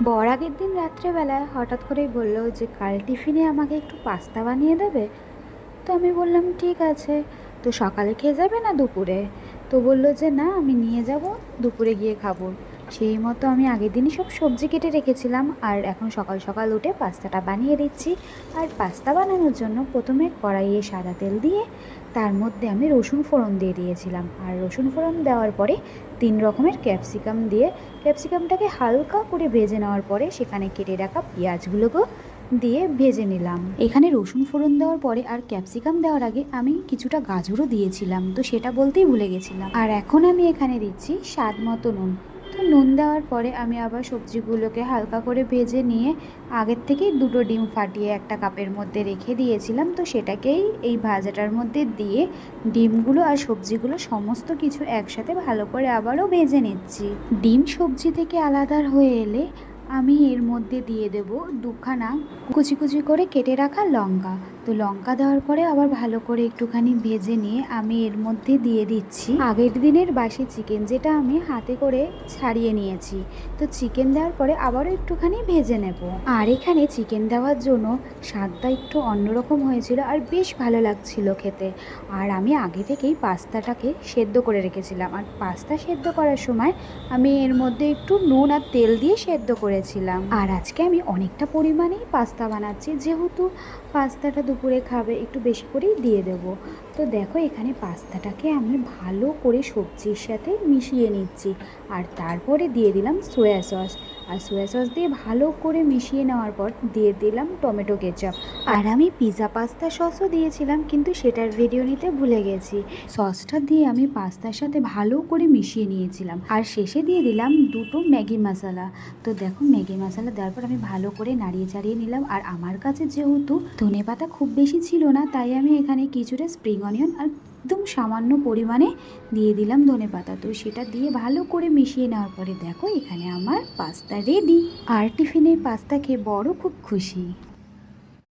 বর আগের দিন রাত্রেবেলায় হঠাৎ করেই বলল যে কাল টিফিনে আমাকে একটু পাস্তা বানিয়ে দেবে। তো আমি বললাম ঠিক আছে। তো সকালে খেয়ে যাবে না দুপুরে? তো বলল যে না, আমি নিয়ে যাব, দুপুরে গিয়ে খাবো। সেই মতো আমি আগের দিনই সব সবজি কেটে রেখেছিলাম, আর এখন সকাল সকাল উঠে পাস্তাটা বানিয়ে দিচ্ছি। আর পাস্তা বানানোর জন্য প্রথমে কড়াইয়ে সাদা তেল দিয়ে তার মধ্যে আমি রসুন ফোড়ন দিয়ে দিয়েছিলাম, আর রসুন ফোড়ন দেওয়ার পরে 3 রকমের ক্যাপসিকাম দিয়ে ক্যাপসিকামটাকে হালকা করে ভেজে নেওয়ার পরে সেখানে কেটে রাখা পেঁয়াজগুলোকেও দিয়ে ভেজে নিলাম। এখানে রসুন ফোড়ন দেওয়ার পরে আর ক্যাপসিকাম দেওয়ার আগে আমি কিছুটা গাজরও দিয়েছিলাম, তো সেটা বলতেই ভুলে গেছিলাম। আর এখন আমি এখানে দিচ্ছি স্বাদ মতো নুন। তো নুন দেওয়ার পরে আমি আবার সবজিগুলোকে হালকা করে ভেজে নিয়ে আগের থেকেই 2টো ডিম ফাটিয়ে একটা কাপের মধ্যে রেখে দিয়েছিলাম, তো সেটাকেই এই ভাজাটার মধ্যে দিয়ে ডিমগুলো আর সবজিগুলো সমস্ত কিছু একসাথে ভালো করে আবারও ভেজে নিচ্ছি। ডিম সবজি থেকে আলাদা হয়ে এলে আমি এর মধ্যে দিয়ে দেব 2খানা কুচি কুচি করে কেটে রাখা লঙ্কা। তো লঙ্কা দেওয়ার পরে আবার ভালো করে একটুখানি ভেজে নিয়ে আমি এর মধ্যে দিয়ে দিচ্ছি আগের দিনের বাসি চিকেন, যেটা আমি হাতে করে ছাড়িয়ে নিয়েছি। তো চিকেন দেওয়ার পরে আবারও একটুখানি ভেজে নেব। আর এখানে চিকেন দেওয়ার জন্য স্বাদটা একটু অন্যরকম হয়েছিল আর বেশ ভালো লাগছিল খেতে। আর আমি আগে থেকেই পাস্তাটাকে সেদ্ধ করে রেখেছিলাম, আর পাস্তা সেদ্ধ করার সময় আমি এর মধ্যে একটু নুন আর তেল দিয়ে সেদ্ধ করেছিলাম। আর আজকে আমি অনেকটা পরিমাণেই পাস্তা বানাচ্ছি, যেহেতু পাস্তাটা দুপুরে খাবে একটু বেশি করেই দিয়ে দেব। তো দেখো এখানে পাস্তাটাকে আমি ভালো করে সবজির সাথে মিশিয়ে নিচ্ছি, আর তারপরে দিয়ে দিলাম সয়া সস। আর সয়া সস দিয়ে ভালো করে মিশিয়ে নেওয়ার পর দিয়ে দিলাম টমেটো কেচাপ। আর আমি পিৎজা পাস্তা সসও দিয়েছিলাম, কিন্তু সেটার ভিডিও নিতে ভুলে গেছি। সসটা দিয়ে আমি পাস্তার সাথে ভালো করে মিশিয়ে নিয়েছিলাম, আর শেষে দিয়ে দিলাম 2টো ম্যাগি মশলা। তো দেখো ম্যাগি মশলা দেওয়ার পর আমি ভালো করে নাড়িয়ে চাড়িয়ে নিলাম। আর আমার কাছে যেহেতু ধনেপাতা খুব বেশি ছিল না, তাই আমি এখানে কিছুটা স্প্রিং অনিয়ন আর একদম সামান্য পরিমাণে দিয়ে দিলাম ধনেপাতা। তো সেটা দিয়ে ভালো করে মিশিয়ে নেওয়ার পরে দেখো এখানে আমার পাস্তা রেডি। আর টিফিনে পাস্তা খেয়ে বড় খুব খুশি।